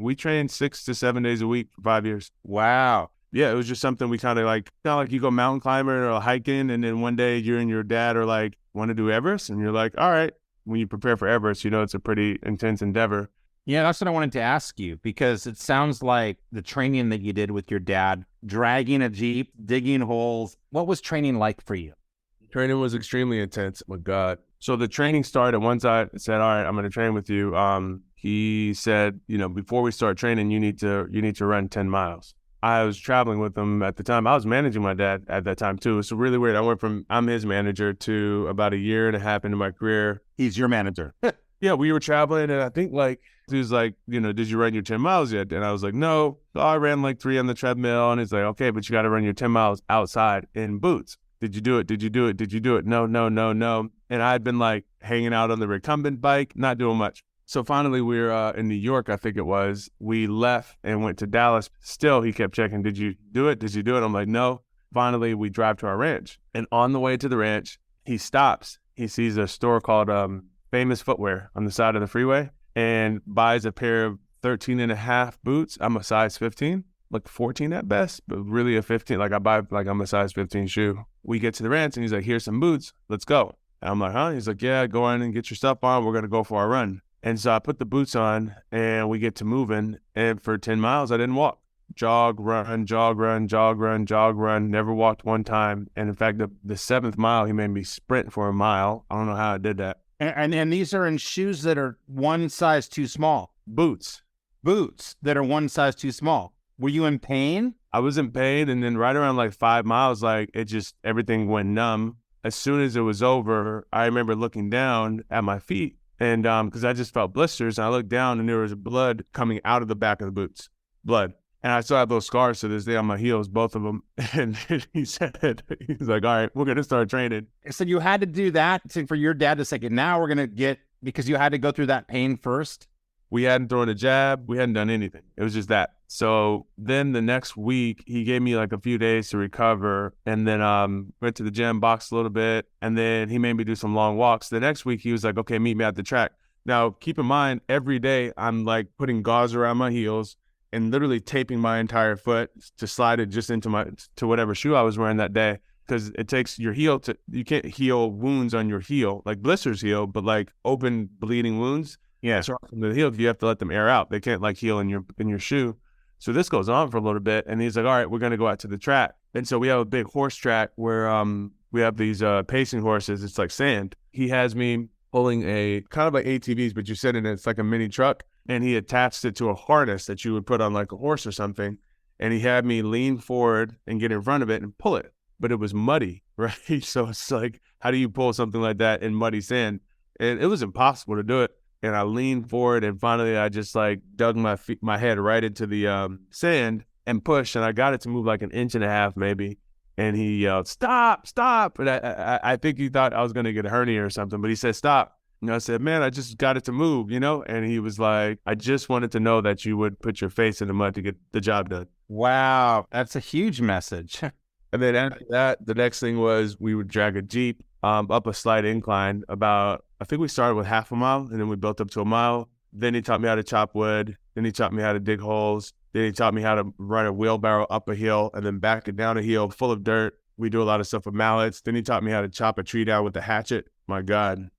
we trained 6 to 7 days a week for 5 years. Wow. Yeah, it was just something we kind of like you go mountain climbing or hiking, and then one day you and your dad are like, want to do Everest? And you're like, all right. When you prepare for Everest, it's a pretty intense endeavor. Yeah, that's what I wanted to ask you, because it sounds like the training that you did with your dad, dragging a Jeep, digging holes. What was training like for you? Training was extremely intense. Oh my God. So the training started once I said, all right, I'm going to train with you. He said, before we start training, you need to run 10 miles. I was traveling with him at the time. I was managing my dad at that time too. It's really weird. I went from I'm his manager to about a year and a half into my career. He's your manager. Yeah, we were traveling, and I think he was like, did you run your 10 miles yet? And I was like, no. So I ran like 3 on the treadmill, and he's like, okay, but you got to run your 10 miles outside in boots. Did you do it? Did you do it? Did you do it? No. And I had been like hanging out on the recumbent bike, not doing much. So finally we were in New York, I think it was. We left and went to Dallas. Still, he kept checking, did you do it? Did you do it? I'm like, no. Finally, we drive to our ranch. And on the way to the ranch, he stops. He sees a store called Famous Footwear on the side of the freeway and buys a pair of 13 and a half boots. I'm a size 15, like 14 at best, but really a 15. Like I'm a size 15 shoe. We get to the ranch and he's like, here's some boots. Let's go. And I'm like, huh? He's like, yeah, go in and get your stuff on. We're going to go for our run. And so I put the boots on and we get to moving. And for 10 miles, I didn't walk. Jog, run, jog, run, jog, run, jog, run. Never walked one time. And in fact, the 7th mile, he made me sprint for a mile. I don't know how I did that. And these are in shoes that are one size too small. Boots that are one size too small. Were you in pain? I was in pain. And then right around like 5 miles, everything went numb. As soon as it was over, I remember looking down at my feet. And because I just felt blisters, and I looked down and there was blood coming out of the back of the boots. Blood. And I still have those scars to this day on my heels, both of them. And he's like, all right, we're going to start training. So you had to do that for your dad to say, now we're going to because you had to go through that pain first? We hadn't thrown a jab. We hadn't done anything. It was just that. So then the next week, he gave me like a few days to recover, and then went to the gym, boxed a little bit, and then he made me do some long walks. The next week, he was like, okay, meet me at the track. Now, keep in mind, every day I'm like putting gauze around my heels and literally taping my entire foot to slide it just into whatever shoe I was wearing that day. Because it takes your heel you can't heal wounds on your heel, like blisters heal, but like open bleeding wounds. Yeah. So from the heel, you have to let them air out. They can't like heal in your shoe. So this goes on for a little bit, and he's like, all right, we're going to go out to the track. And so we have a big horse track where we have these pacing horses. It's like sand. He has me pulling a kind of like ATVs, but you sit in it. It's like a mini truck, and he attached it to a harness that you would put on like a horse or something. And he had me lean forward and get in front of it and pull it. But it was muddy, right? So it's like, how do you pull something like that in muddy sand? And it was impossible to do it. And I leaned forward, and finally I just like dug my head right into the sand and pushed, and I got it to move like 1.5 inches maybe. And he yelled, stop. And I think he thought I was going to get a hernia or something, but he said, stop. And I said, man, I just got it to move, And he was like, I just wanted to know that you would put your face in the mud to get the job done. Wow. That's a huge message. And then after that, the next thing was we would drag a Jeep up a slight incline I think we started with 1/2 mile, and then we built up to 1 mile. Then he taught me how to chop wood. Then he taught me how to dig holes. Then he taught me how to run a wheelbarrow up a hill and then back it down a hill full of dirt. We do a lot of stuff with mallets. Then he taught me how to chop a tree down with a hatchet. My God.